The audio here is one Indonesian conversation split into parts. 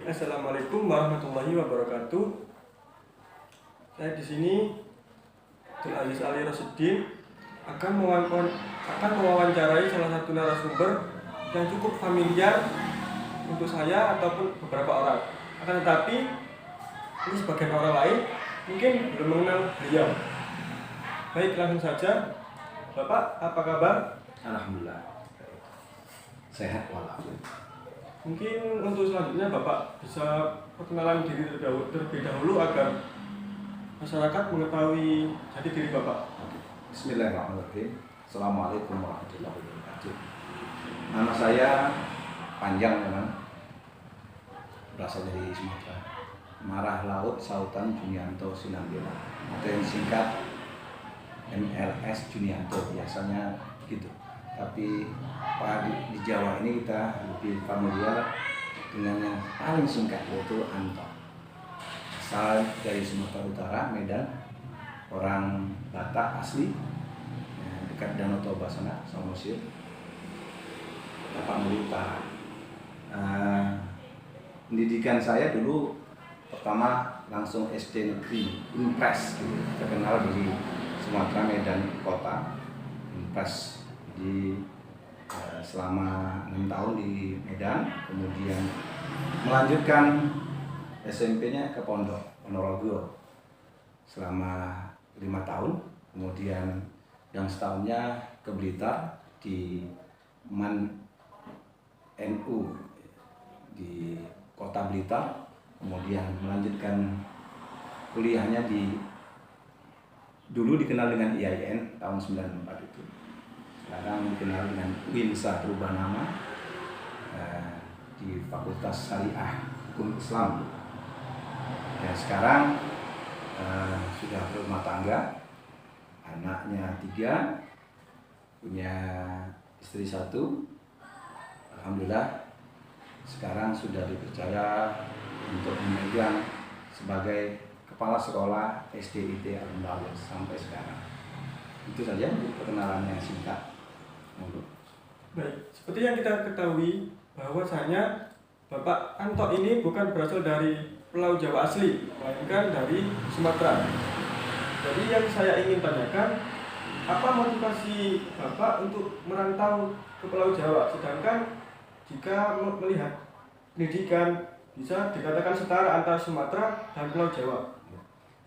Assalamualaikum warahmatullahi wabarakatuh. Saya di sini Abdul Aziz Ali Rosidin akan mewawancarai salah satu narasumber yang cukup familiar untuk saya ataupun beberapa orang. Akan tetapi ini sebagian orang lain mungkin belum mengenal beliau. Baik, langsung saja. Bapak, apa kabar? Alhamdulillah sehat walafiat. Mungkin untuk selanjutnya Bapak bisa perkenalan diri terlebih dahulu agar masyarakat mengetahui jati diri Bapak. Bismillahirrahmanirrahim. Assalamualaikum warahmatullahi wabarakatuh. Nama saya panjang memang, berasal dari Sumatera. Marah Laut Sautan Junianto Sinambela, atau yang singkat MLS Junianto, biasanya gitu. Tapi di Jawa ini kita lebih familiar dengan yang paling singkat, yaitu Anto. Asal dari Sumatera Utara, Medan, orang Batak asli, dekat Danau Toba sana, Samosir, Tapanuli Utara. Pendidikan saya dulu pertama langsung SD negeri Impres, terkenal di Sumatera, Medan kota. Impres selama 6 tahun di Medan, kemudian melanjutkan SMP-nya ke Ponorogo selama 5 tahun, kemudian yang setahunnya ke Blitar di MAN NU di kota Blitar, kemudian melanjutkan kuliahnya dulu dikenal dengan IAIN tahun 94 itu. Sekarang dikenal dengan WINSA, berubah nama, di Fakultas Syariah Hukum Islam. Dan sekarang sudah berumah tangga, anaknya 3, punya istri 1. Alhamdulillah sekarang sudah dipercaya untuk memegang sebagai kepala sekolah SDIT Al-Mudawwir sampai sekarang. Itu saja perkenalannya singkat. Baik, seperti yang kita ketahui bahwasanya Bapak Anto ini bukan berasal dari Pulau Jawa asli, melainkan dari Sumatera. Jadi yang saya ingin tanyakan, apa motivasi Bapak untuk merantau ke Pulau Jawa? Sedangkan jika melihat pendidikan bisa dikatakan setara antara Sumatera dan Pulau Jawa.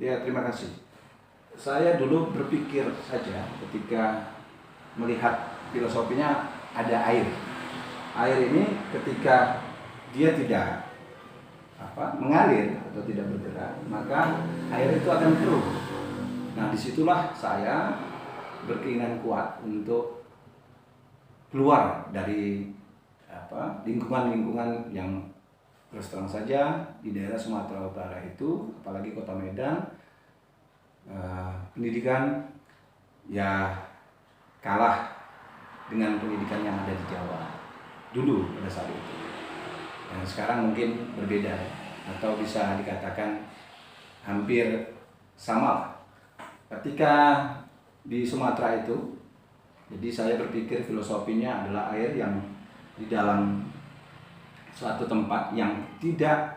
Ya, terima kasih. Saya dulu berpikir saja ketika melihat filosofinya ada air. Air ini ketika dia tidak mengalir atau tidak bergerak, maka air itu akan keruh. Nah, disitulah saya berkeinginan kuat untuk keluar dari lingkungan-lingkungan yang terus terang saja di daerah Sumatera Utara itu, apalagi kota Medan, pendidikan ya kalah dengan pendidikan yang ada di Jawa dulu pada saat itu. Dan sekarang mungkin berbeda, atau bisa dikatakan hampir sama. Ketika di Sumatera itu, jadi saya berpikir filosofinya adalah air yang di dalam suatu tempat yang tidak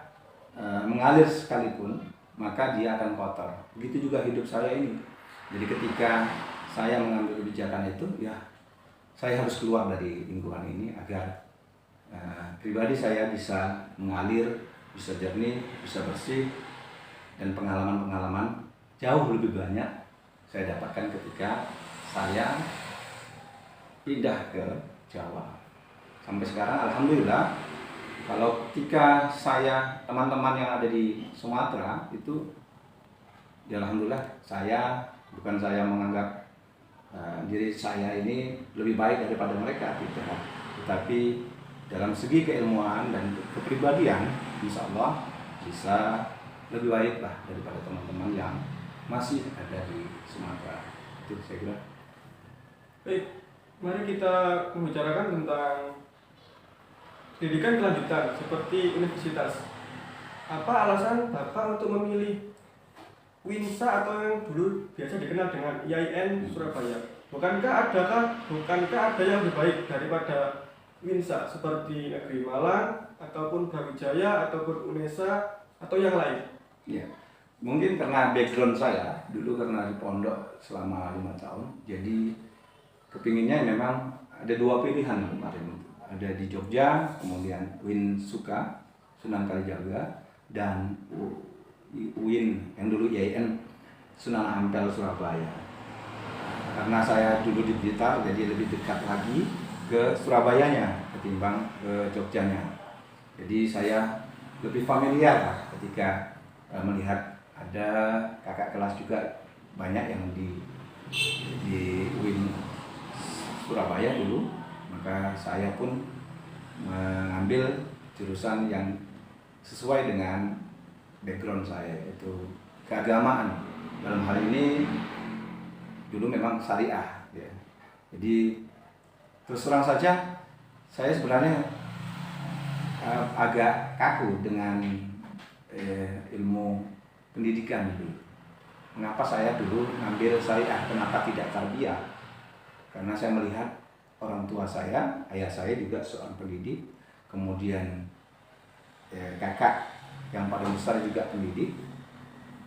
mengalir sekalipun, maka dia akan kotor. Begitu juga hidup saya ini. Jadi ketika saya mengambil kebijakan itu, ya saya harus keluar dari lingkungan ini agar pribadi saya bisa mengalir, bisa jernih, bisa bersih, dan pengalaman-pengalaman jauh lebih banyak saya dapatkan ketika saya pindah ke Jawa. Sampai sekarang alhamdulillah, kalau ketika teman-teman yang ada di Sumatera itu, ya alhamdulillah bukan saya menganggap diri saya ini lebih baik daripada mereka, tidak. Tetapi dalam segi keilmuan dan kepribadian, insya Allah bisa lebih baik lah daripada teman-teman yang masih ada di Sumatera. Itu saya kira. Baik, mari kita membicarakan tentang pendidikan kelanjutan seperti universitas. Apa alasan Bapak untuk memilih WINSA atau yang dulu biasa dikenal dengan IAIN Surabaya? Bukankah ada yang lebih baik daripada Winsa seperti Negeri Malang ataupun Brawijaya ataupun UNESA atau yang lain? Ya, mungkin karena background saya dulu karena di pondok selama 5 tahun, jadi kepinginnya memang ada 2 pilihan kemarin itu. Ada di Jogja, kemudian UIN Suka, Sunan Kalijaga, dan UIN yang dulu IAIN Sunan Ampel Surabaya. Karena saya dulu di Blitar, jadi lebih dekat lagi ke Surabayanya ketimbang ke Jogjanya. Jadi saya lebih familiar lah ketika melihat ada kakak kelas juga banyak yang di UIN Surabaya dulu, maka saya pun mengambil jurusan yang sesuai dengan background saya, yaitu keagamaan. Dalam hal ini dulu memang syariah ya. Jadi terus terang saja saya sebenarnya agak kaku dengan ilmu pendidikan dulu. Mengapa saya dulu ngambil syariah, kenapa tidak tarbiyah? Karena saya melihat orang tua saya, ayah saya juga seorang pendidik, kemudian kakak yang paling besar juga pendidik.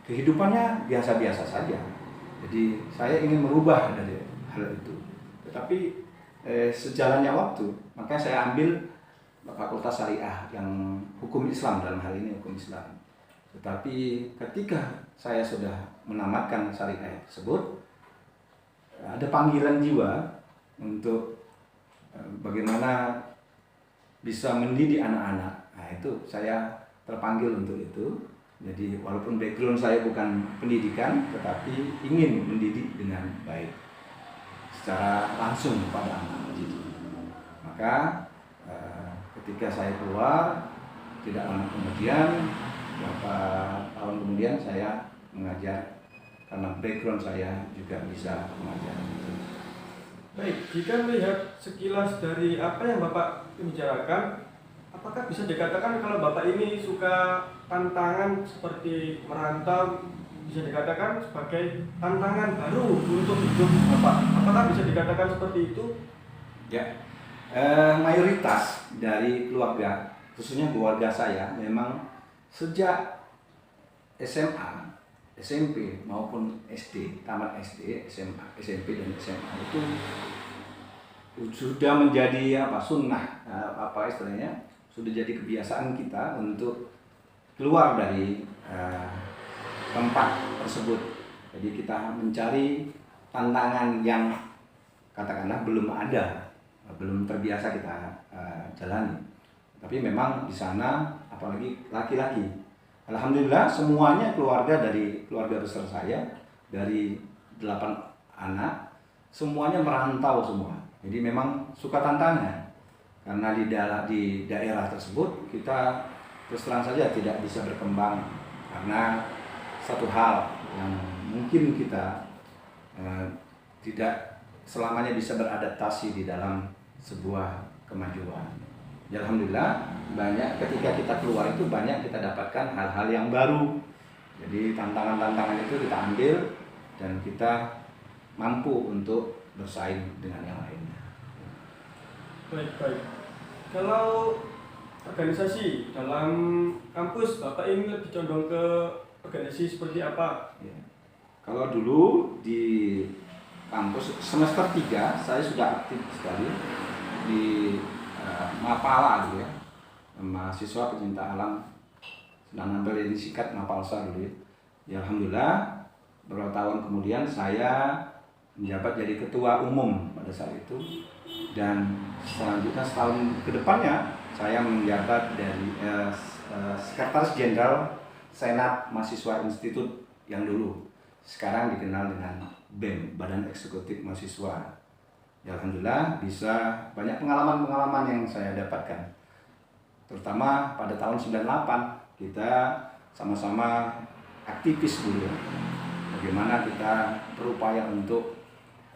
Kehidupannya biasa-biasa saja. Jadi saya ingin merubah dari hal itu. Tetapi sejalannya waktu, maka saya ambil fakultas syariah yang hukum Islam, dalam hal ini hukum Islam. Tetapi ketika saya sudah menamatkan syariah tersebut, ada panggilan jiwa untuk bagaimana bisa mendidik anak-anak. Nah, itu saya terpanggil untuk itu. Jadi walaupun background saya bukan pendidikan, tetapi ingin mendidik dengan baik secara langsung kepada anak gitu. Maka ketika saya keluar, tidak lama kemudian, beberapa tahun kemudian saya mengajar karena background saya juga bisa mengajar. Baik, jika melihat sekilas dari apa yang Bapak bicarakan, apakah bisa dikatakan kalau Bapak ini suka tantangan seperti merantau, bisa dikatakan sebagai tantangan baru untuk hidup Bapak? Apakah bisa dikatakan seperti itu? Ya, mayoritas dari keluarga, khususnya keluarga saya, memang sejak SMA, SMP maupun SD, tamat SD, SMA, SMP dan SMA itu sudah menjadi sunnah, istilahnya sudah jadi kebiasaan kita untuk keluar dari tempat tersebut. Jadi kita mencari tantangan yang katakanlah belum ada, belum terbiasa kita jalani. Tapi memang di sana, apalagi laki-laki, alhamdulillah semuanya dari keluarga besar saya, dari 8 anak, semuanya merantau semua. Jadi memang suka tantangan. Karena di daerah tersebut kita terus terang saja tidak bisa berkembang karena satu hal yang mungkin kita tidak selamanya bisa beradaptasi di dalam sebuah kemajuan. Ya, alhamdulillah banyak ketika kita keluar itu banyak kita dapatkan hal-hal yang baru. Jadi tantangan-tantangan itu kita ambil dan kita mampu untuk bersaing dengan yang lainnya. Baik. Kalau organisasi dalam kampus, Bapak ini lebih condong ke organisasi seperti apa? Ya. Kalau dulu di kampus semester 3 saya sudah aktif sekali di Mapala gitu ya, mahasiswa pecinta alam Sunan Ampel ini sikat Mapalsa dulu ya. Ya, alhamdulillah beberapa tahun kemudian saya menjabat jadi ketua umum pada saat itu, dan selanjutnya setahun ke depannya saya menjabat dari Sekretaris Jenderal Senat Mahasiswa Institut yang dulu sekarang dikenal dengan BEM, Badan Eksekutif Mahasiswa. Ya, alhamdulillah bisa banyak pengalaman-pengalaman yang saya dapatkan. Terutama pada tahun 98 kita sama-sama aktivis dulu ya. Bagaimana kita berupaya untuk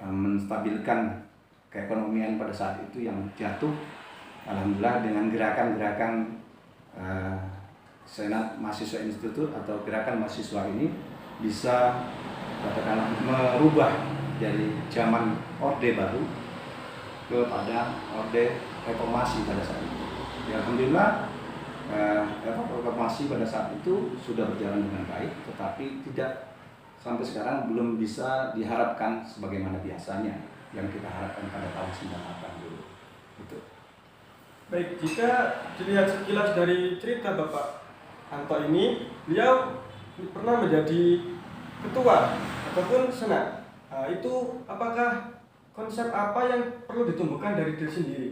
menstabilkan keekonomian pada saat itu yang jatuh. Alhamdulillah dengan gerakan-gerakan Senat Mahasiswa Institut atau gerakan mahasiswa ini bisa katakanlah merubah dari zaman Orde Baru kepada Orde Reformasi pada saat itu. Ya, alhamdulillah reformasi pada saat itu sudah berjalan dengan baik, tetapi tidak sampai sekarang belum bisa diharapkan sebagaimana biasanya yang kita harapkan pada tahun 98 dulu. Itu. Baik, jika dilihat sekilas dari cerita Bapak Anto ini, beliau pernah menjadi ketua ataupun senat. Nah, itu apakah konsep apa yang perlu ditumbuhkan dari diri sendiri?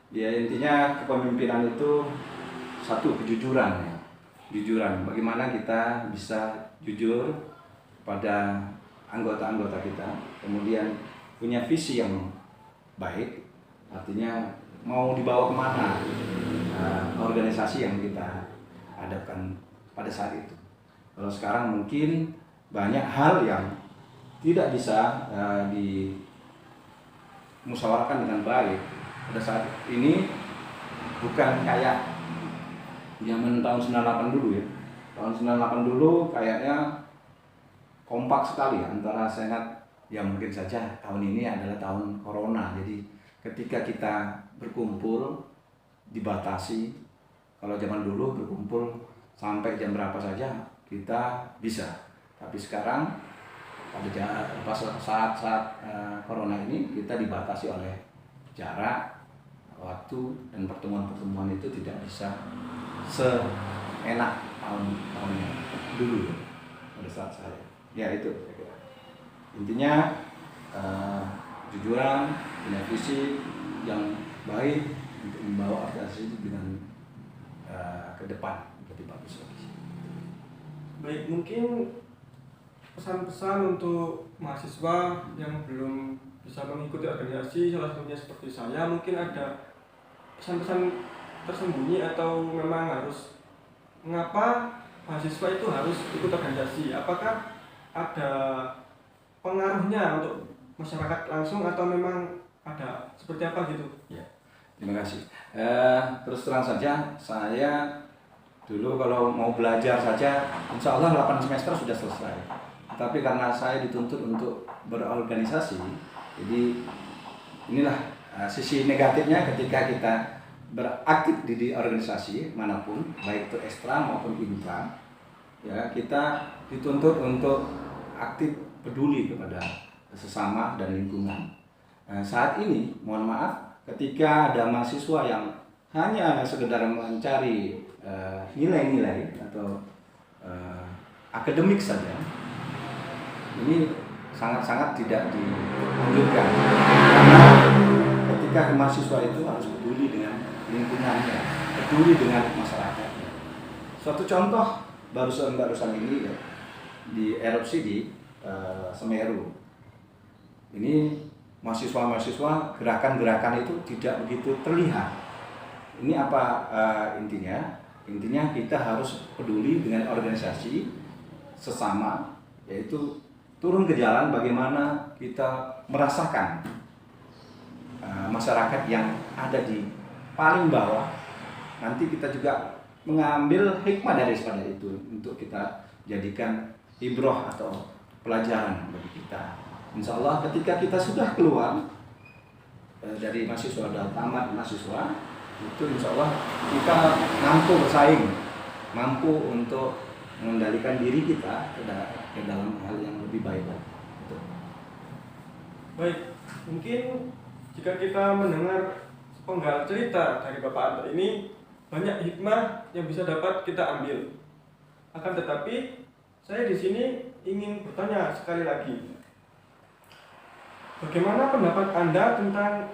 Ya, intinya kepemimpinan itu satu kejujuran ya. Jujuran, bagaimana kita bisa jujur pada anggota-anggota kita, kemudian punya visi yang baik, artinya mau dibawa kemana organisasi yang kita hadapkan pada saat itu. Kalau sekarang mungkin banyak hal yang tidak bisa dimusyawarahkan dengan baik. Pada saat ini bukan kayak zaman tahun 98 dulu ya. Tahun 98 dulu kayaknya kompak sekali antara senat, yang mungkin saja tahun ini adalah tahun corona. Jadi ketika kita berkumpul dibatasi. Kalau zaman dulu berkumpul sampai jam berapa saja kita bisa. Tapi sekarang pada saat corona ini kita dibatasi oleh jarak, waktu, dan pertemuan-pertemuan itu tidak bisa seenak tahun-tahun yang dulu pada saat saya. Ya itu intinya jujuran, punya visi yang baik untuk membawa organisasi dengan ke depan lebih bagus lagi. Baik, mungkin pesan-pesan untuk mahasiswa yang belum bisa mengikuti organisasi, salah satunya seperti saya, mungkin ada pesan-pesan tersembunyi atau memang harus mengapa mahasiswa itu harus ikut organisasi? Apakah ada pengaruhnya untuk masyarakat langsung atau memang ada seperti apa gitu? Ya, terima kasih. Terus terang saja, saya dulu kalau mau belajar saja, insya Allah 8 semester sudah selesai. Tapi karena saya dituntut untuk berorganisasi, jadi inilah sisi negatifnya ketika kita beraktif di organisasi manapun, baik itu ekstra maupun intra, ya kita dituntut untuk aktif peduli kepada sesama dan lingkungan. Saat ini, mohon maaf, ketika ada mahasiswa yang hanya sekedar mencari nilai-nilai atau akademik saja, ini sangat-sangat tidak dianjurkan, karena ketika mahasiswa itu harus peduli dengan lingkungannya, peduli dengan masyarakatnya. Suatu contoh barusan ini ya, di erupsi di Semeru. Ini mahasiswa-mahasiswa, gerakan-gerakan itu tidak begitu terlihat. Ini apa intinya? Intinya kita harus peduli dengan organisasi sesama, yaitu turun ke jalan bagaimana kita merasakan masyarakat yang ada di paling bawah. Nanti kita juga mengambil hikmah dari itu untuk kita jadikan ibroh atau pelajaran bagi kita. Insya Allah ketika kita sudah keluar dari mahasiswa dan tamat mahasiswa, itu insya Allah kita mampu bersaing, mampu untuk mengendalikan diri kita ke dalam hal yang lebih baik. Baik, mungkin jika kita mendengar penggal cerita dari Bapak Anto ini, banyak hikmah yang bisa dapat kita ambil. Akan tetapi saya di sini ingin bertanya sekali lagi, bagaimana pendapat Anda tentang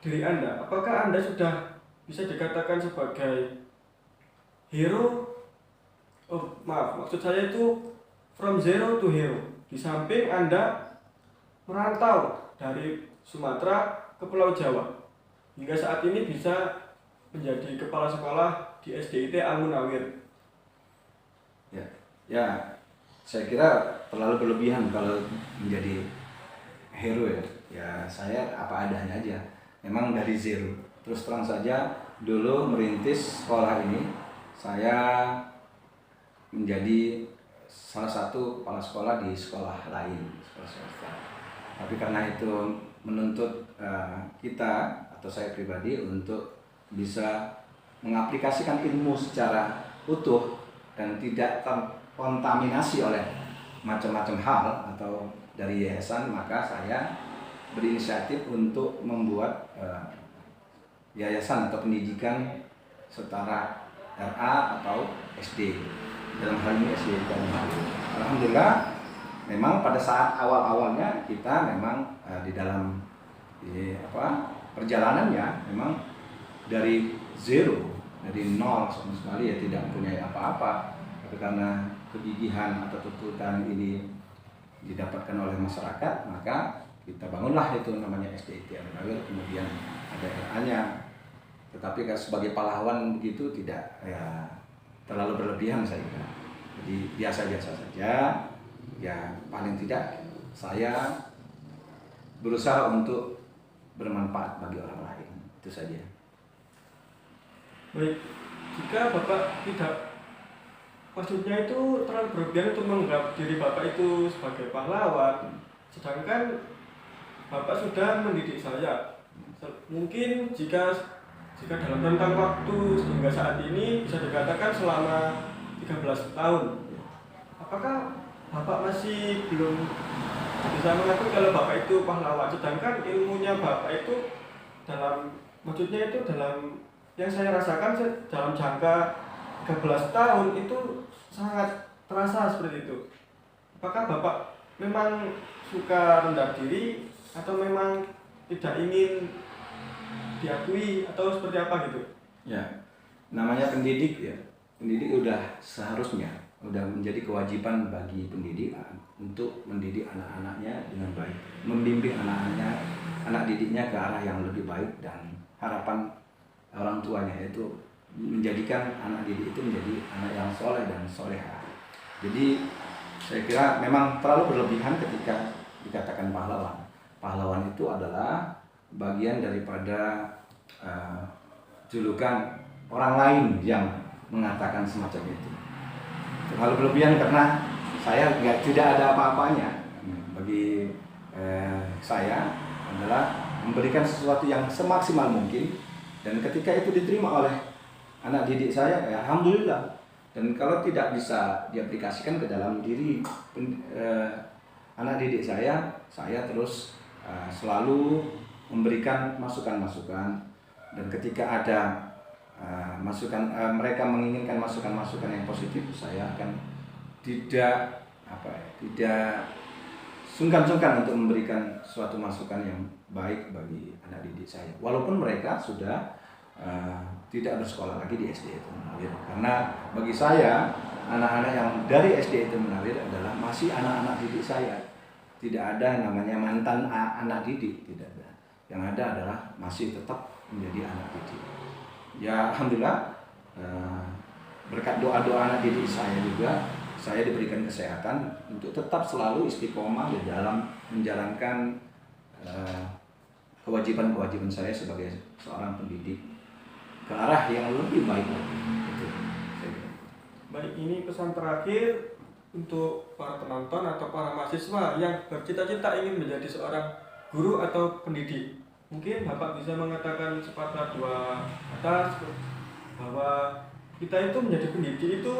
diri Anda? Apakah Anda sudah bisa dikatakan sebagai hero? Maksud saya itu from zero to hero. Di samping Anda merantau dari Sumatera ke Pulau Jawa, hingga saat ini bisa menjadi kepala sekolah di SDIT Al-Munawir. Ya, saya kira terlalu berlebihan kalau menjadi hero ya. Ya saya apa adanya aja. Memang dari zero. Terus terang saja, dulu merintis sekolah ini, saya menjadi salah satu kepala sekolah di sekolah lain, sekolah swasta. Tapi karena itu menuntut kita atau saya pribadi untuk bisa mengaplikasikan ilmu secara utuh dan tidak terkontaminasi oleh macam-macam hal atau dari yayasan, maka saya berinisiatif untuk membuat yayasan atau pendidikan setara RA atau SD. Dalam hal ini SD dan alhamdulillah memang pada saat awal-awalnya kita memang di dalam perjalanannya memang dari zero, dari nol sama sekali ya, tidak mempunyai apa-apa. Tapi karena kegigihan atau tuntutan ini didapatkan oleh masyarakat, maka kita bangunlah itu namanya SDIT Al-Munawwir, kemudian ada RA-nya. Tetapi sebagai pahlawan begitu tidak ya terlalu berlebihan saya kira. Jadi biasa-biasa saja. Ya paling tidak saya berusaha untuk bermanfaat bagi orang lain, itu saja. Baik, jika Bapak tidak, maksudnya itu terlalu berlebihan untuk menganggap diri Bapak itu sebagai pahlawan, sedangkan Bapak sudah mendidik saya. Mungkin jika dalam rentang waktu hingga saat ini bisa dikatakan selama 13 tahun, apakah Bapak masih belum bisa mengakui kalau Bapak itu pahlawan, sedangkan ilmunya Bapak itu maksudnya itu dalam yang saya rasakan dalam jangka 13 tahun itu sangat terasa seperti itu. Apakah Bapak memang suka rendah diri atau memang tidak ingin diakui atau seperti apa gitu? Ya, namanya pendidik ya. Pendidik udah seharusnya udah menjadi kewajiban bagi pendidik untuk mendidik anak-anaknya dengan baik, membimbing anak didiknya ke arah yang lebih baik, dan harapan orang tuanya itu menjadikan anak didik itu menjadi anak yang soleh dan soleha. Jadi saya kira memang terlalu berlebihan ketika dikatakan pahlawan. Pahlawan itu adalah bagian daripada julukan orang lain yang mengatakan semacam itu. Terlalu berlebihan karena saya tidak ada apa-apanya. Bagi saya adalah memberikan sesuatu yang semaksimal mungkin, dan ketika itu diterima oleh anak didik saya, ya alhamdulillah. Dan kalau tidak bisa diaplikasikan ke dalam diri anak didik saya terus selalu memberikan masukan-masukan, dan ketika ada mereka menginginkan masukan-masukan yang positif, saya akan tidak sungkan-sungkan untuk memberikan suatu masukan yang baik bagi anak didik saya, walaupun mereka sudah tidak bersekolah lagi di SD itu Munawwir. Karena bagi saya anak-anak yang dari SD itu Munawwir adalah masih anak-anak didik saya. Tidak ada yang namanya mantan anak didik, tidak ada. Yang ada adalah masih tetap menjadi anak didik. Ya alhamdulillah, berkat doa-doa anak didik saya juga, saya diberikan kesehatan untuk tetap selalu istiqomah di dalam menjalankan kewajiban-kewajiban saya sebagai seorang pendidik ke arah yang lebih baik lagi. Baik, ini pesan terakhir untuk para penonton atau para mahasiswa yang bercita-cita ingin menjadi seorang guru atau pendidik. Mungkin Bapak bisa mengatakan sepatah dua kata bahwa kita itu menjadi pendidik itu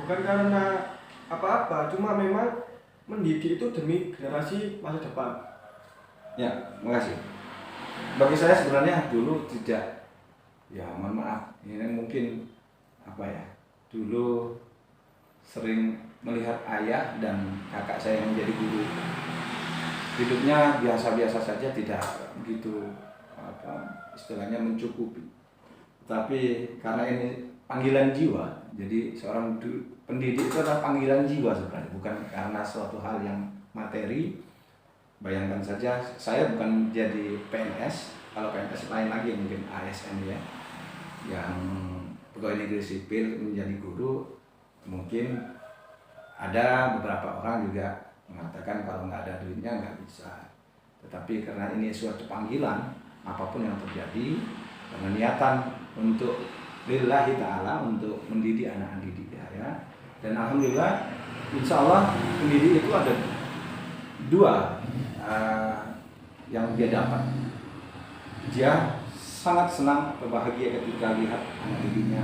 bukan karena apa-apa, cuma memang mendidik itu demi generasi masa depan. Ya, makasih. Bagi saya sebenarnya dulu tidak, ya mohon maaf, ini mungkin dulu sering melihat ayah dan kakak saya yang menjadi guru. Hidupnya biasa-biasa saja, tidak begitu istilahnya mencukupi. Tapi karena ini panggilan jiwa, jadi seorang pendidik itu adalah panggilan jiwa sebenarnya, bukan karena suatu hal yang materi. Bayangkan saja, saya bukan jadi PNS, kalau PNS lain lagi mungkin ASN ya, yang pegawai negeri sipil menjadi guru. Mungkin ada beberapa orang juga mengatakan kalau nggak ada duitnya nggak bisa. Tetapi karena ini suatu panggilan, apapun yang terjadi, karena niatan untuk lillahi ta'ala, untuk mendidik anak didik ya. Dan alhamdulillah, insya Allah pendidik itu ada dua yang dia dapat. Dia sangat senang atau bahagia ketika lihat anak didiknya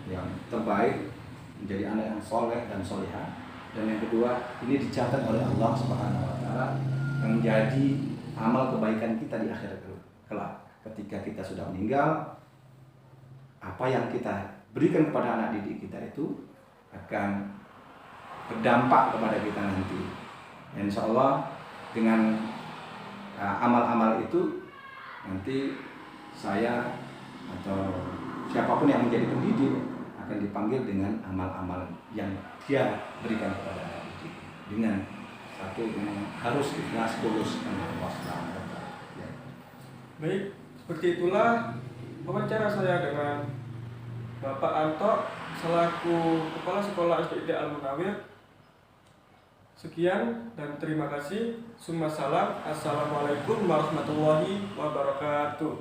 yang terbaik menjadi anak yang soleh dan soleha. Dan yang kedua, ini dicatat oleh Allah Subhanahu wa Ta'ala yang menjadi amal kebaikan kita di akhirat kelak. Ketika kita sudah meninggal, apa yang kita berikan kepada anak didik kita itu akan berdampak kepada kita nanti. Insya Allah dengan amal-amal itu nanti saya atau siapapun yang menjadi pendidik akan dipanggil dengan amal-amal yang dia berikan kepada anak didik dengan satu yang harus ikhlas tulus karena Allah Subhanahu wa Ta'ala. Ya. Baik, seperti itulah wawancara saya dengan Bapak Anto selaku Kepala Sekolah SD Al-Munawir. Sekian dan terima kasih. Summa salam. Assalamualaikum warahmatullahi wabarakatuh.